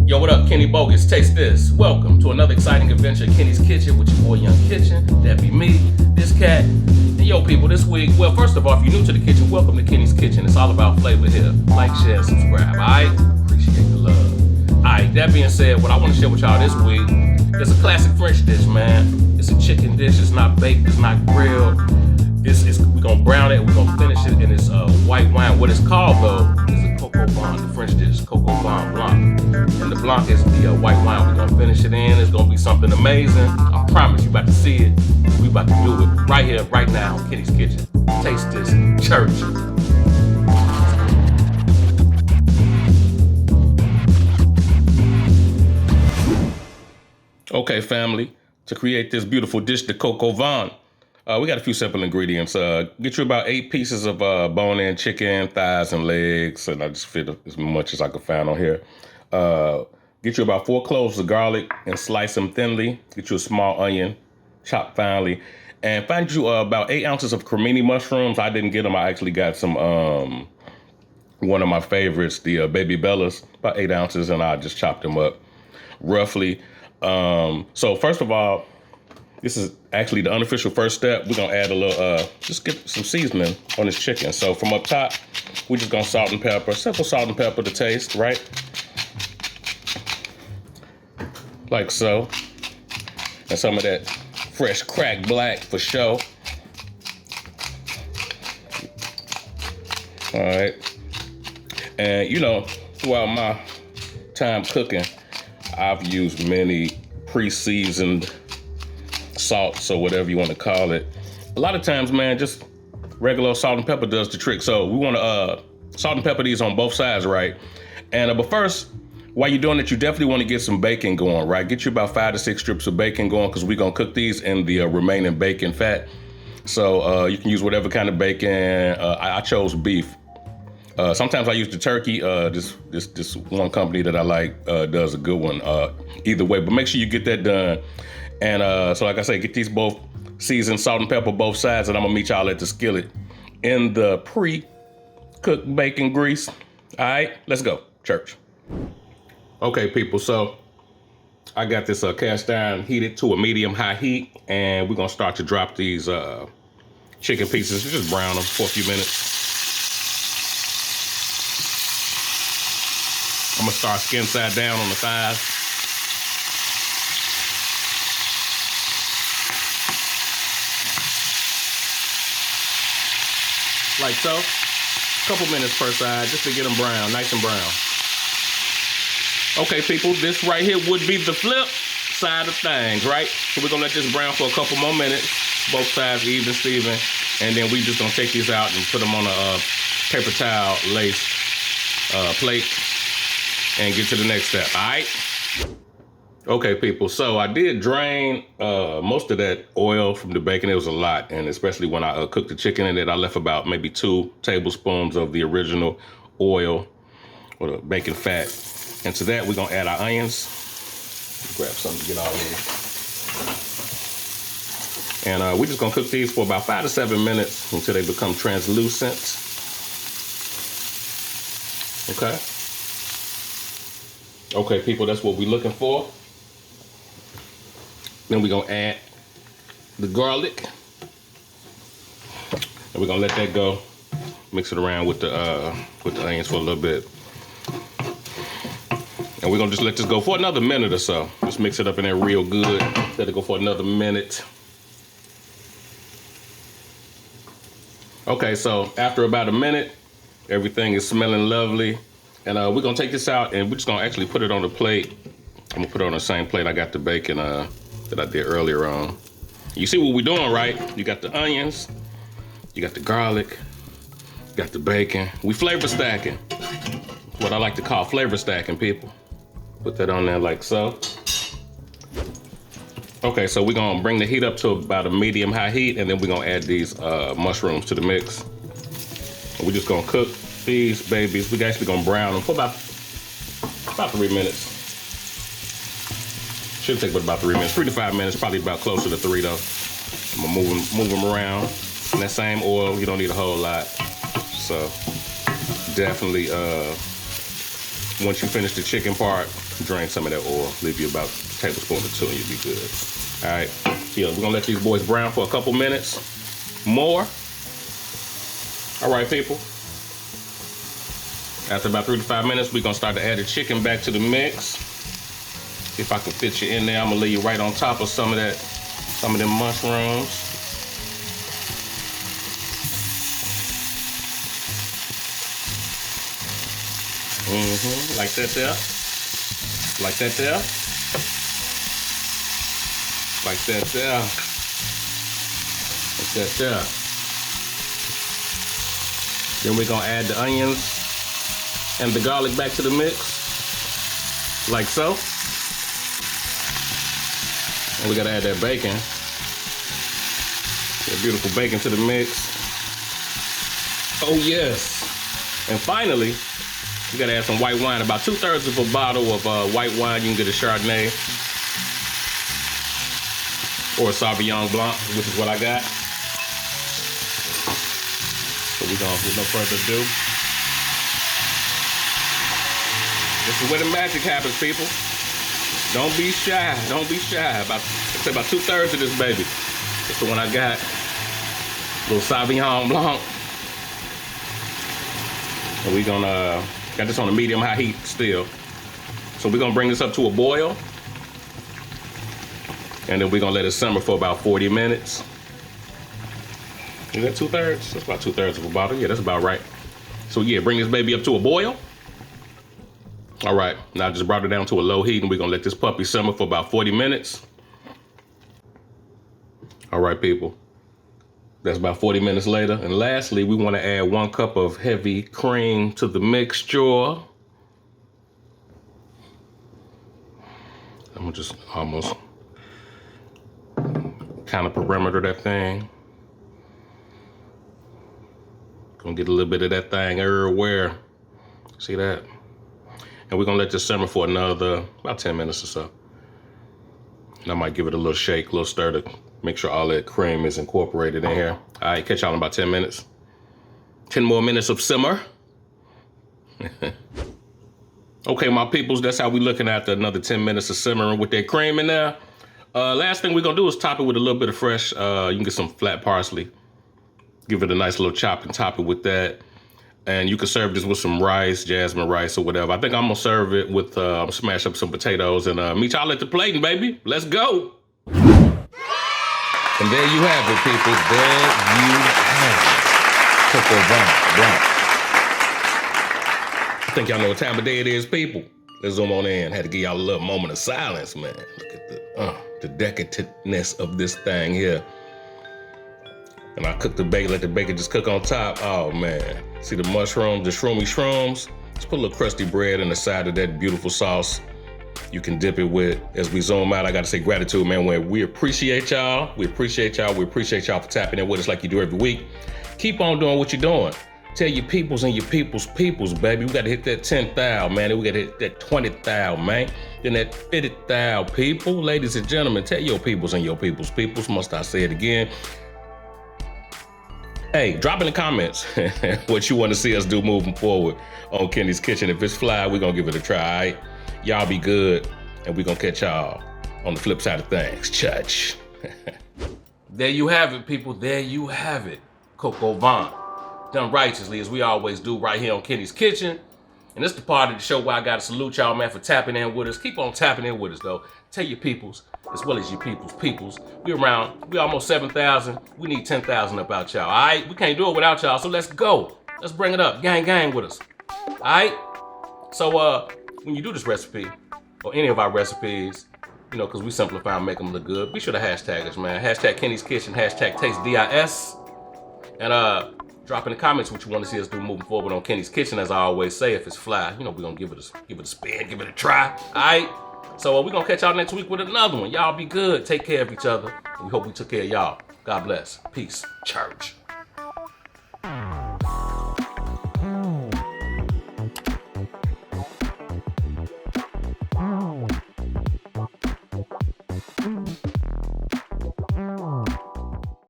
Yo, what up, Kenny Bogus? Taste this. Welcome to another exciting adventure in Kenny's Kitchen with your boy Young Kitchen. That be me, this cat. And yo, people, this week, well, first of all, if you're new to the kitchen, welcome to Kenny's Kitchen. It's all about flavor here. Like, share, subscribe, alright? Appreciate the love. Alright, that being said, what I want to share with y'all this week is a classic French dish, man. It's a chicken dish. It's not baked. It's not grilled. We're going to brown it. We're going to finish it in this white wine. What it's called, though, is a kohk-oh-VAHN, the French dish, kohk-oh-VAHN-blaangk. And the blanc is the white wine. We're going to finish it in. It's going to be something amazing. I promise you about to see it. We about to do it right here, right now, in Kenny's Kitchen. Taste this church. Okay, family, to create this beautiful dish, the kohk-oh-VAHN, we got a few simple ingredients. Get you about 8 pieces of bone-in chicken, thighs, and legs, and I just fit as much as I could find on here. Get you about 4 cloves of garlic and slice them thinly. Get you a small onion, chopped finely, and find you about 8 ounces of cremini mushrooms. I didn't get them. I actually got some, one of my favorites, the baby bellas, about 8 ounces, and I just chopped them up roughly. So first of all, this is actually the unofficial first step. We're gonna add a little, just get some seasoning on this chicken. So from up top, we're just gonna salt and pepper, simple salt and pepper to taste, right? Like so. And some of that fresh cracked black for sure. All right. And you know, throughout my time cooking, I've used many pre-seasoned salts or whatever you want to call it. A lot of times, man, just regular salt and pepper does the trick. So we want to salt and pepper these on both sides, right? And but first, while you're doing it, you definitely want to get some bacon going, right? Get you about 5 to 6 strips of bacon going, because we're gonna cook these in the remaining bacon fat. So you can use whatever kind of bacon. I chose beef. Sometimes I use the turkey. This one company that I like does a good one. Either way, but make sure you get that done. And so like I say, get these both seasoned, salt and pepper both sides, and I'm gonna meet y'all at the skillet in the pre-cooked bacon grease. All right, let's go, church. Okay, people, so I got this cast iron heated to a medium-high heat, and we're gonna start to drop these chicken pieces. Just brown them for a few minutes. I'm gonna start skin side down on the thighs. Like so, couple minutes per side, just to get them brown, nice and brown. Okay, people, this right here would be the flip side of things, right? So we're gonna let this brown for a couple more minutes, both sides even, Steven, and then we just gonna take these out and put them on a paper towel lace plate and get to the next step, all right? Okay, people, so I did drain most of that oil from the bacon. It was a lot, and especially when I cooked the chicken in it, I left about maybe 2 tablespoons of the original oil or the bacon fat. And to that, we're gonna add our onions. Grab something to get all in. And we're just gonna cook these for about 5 to 7 minutes until they become translucent. Okay. Okay, people, that's what we're looking for. Then we're gonna add the garlic. And we're gonna let that go. Mix it around with the onions for a little bit. And we're gonna just let this go for another minute or so. Just mix it up in there real good. Let it go for another minute. Okay, so after about a minute, everything is smelling lovely. And we're gonna take this out and we're just gonna actually put it on the plate. I'm gonna put it on the same plate I got the bacon that I did earlier on. You see what we're doing, right? You got the onions, you got the garlic, you got the bacon. We flavor stacking. What I like to call flavor stacking, people. Put that on there like so. Okay, so we're gonna bring the heat up to about a medium-high heat, and then we're gonna add these mushrooms to the mix. And we're just gonna cook these babies. We're actually gonna brown them for about 3 minutes. Should take about 3 minutes, 3 to 5 minutes, probably about closer to 3 though. I'm gonna move them around. In that same oil, you don't need a whole lot. So definitely, once you finish the chicken part, Drain some of that oil. Leave you about a tablespoon or two and you'll be good. All right, yeah, we're gonna let these boys brown for a couple minutes more. All right, people. After about 3 to 5 minutes, we're gonna start to add the chicken back to the mix. If I can fit you in there, I'm gonna lay you right on top of some of them mushrooms. Like that there. Like that there. Like that there. Like that there. Then we're gonna add the onions and the garlic back to the mix. Like so. And we gotta add that bacon. That beautiful bacon to the mix. Oh yes. And finally, you gotta add some white wine, about 2/3 of a bottle of white wine. You can get a Chardonnay or a Sauvignon Blanc, which is what I got. So we're gonna, with no further ado, this is where the magic happens, people. Don't be shy, don't be shy. About 2/3 of this baby. That's the one I got. Little Sauvignon Blanc. And we gonna, got this on a medium high heat still. So we're gonna bring this up to a boil. And then we're gonna let it simmer for about 40 minutes. Is that 2/3? That's about 2/3 of a bottle. Yeah, that's about right. So yeah, bring this baby up to a boil. All right, now I just brought it down to a low heat and we're gonna let this puppy simmer for about 40 minutes. All right, people. That's about 40 minutes later. And lastly, we wanna add 1 cup of heavy cream to the mixture. I'm gonna just almost kind of perimeter that thing. Gonna get a little bit of that thing everywhere. See that? And we're gonna let this simmer for another, about 10 minutes or so. And I might give it a little shake, a little stir to make sure all that cream is incorporated in here. All right, catch y'all in about 10 minutes. 10 more minutes of simmer. Okay, my peoples, that's how we looking at another 10 minutes of simmering with that cream in there. Last thing we're gonna do is top it with a little bit of fresh, you can get some flat parsley. Give it a nice little chop and top it with that. And you can serve this with some rice, jasmine rice or whatever. I think I'm gonna serve it with, smash up some potatoes and meet y'all at the plating, baby. Let's go. And there you have it, people. There you have it. Kohk-oh-VAHN-blaangk. I think y'all know what time of day it is, people. Let's zoom on in. Had to give y'all a little moment of silence, man. Look at the decadentness of this thing here. And I cook the bacon, let the bacon just cook on top. Oh man, see the mushrooms, the shroomy shrooms? Just put a little crusty bread in the side of that beautiful sauce you can dip it with. As we zoom out, I gotta say gratitude, man. We appreciate y'all. We appreciate y'all. We appreciate y'all for tapping in with us like you do every week. Keep on doing what you're doing. Tell your peoples and your peoples, baby. We gotta hit that 10,000, man. Then we gotta hit that 20,000, man. Then that 50,000 people. Ladies and gentlemen, tell your peoples and your peoples. Must I say it again? Hey, drop in the comments what you want to see us do moving forward on Kenny's Kitchen. If it's fly, we're going to give it a try, all right? Y'all be good, and we're going to catch y'all on the flip side of things. Church. There you have it, people. There you have it. Kohk-oh-VAHN. Done righteously, as we always do right here on Kenny's Kitchen. And this is the part of the show where I got to salute y'all, man, for tapping in with us. Keep on tapping in with us, though. Tell your peoples, as well as your peoples. We almost 7,000. We need 10,000 up out y'all, all right? We can't do it without y'all, so let's go. Let's bring it up. Gang with us, all right? So when you do this recipe, or any of our recipes, you know, because we simplify and make them look good, be sure to hashtag us, man. Hashtag Kenny's Kitchen, hashtag TasteDIS. And drop in the comments what you want to see us do moving forward on Kenny's Kitchen. As I always say, if it's fly, you know, we're going to give it a spin, give it a try, all right? So we're going to catch y'all next week with another one. Y'all be good. Take care of each other. And we hope we took care of y'all. God bless. Peace. Church.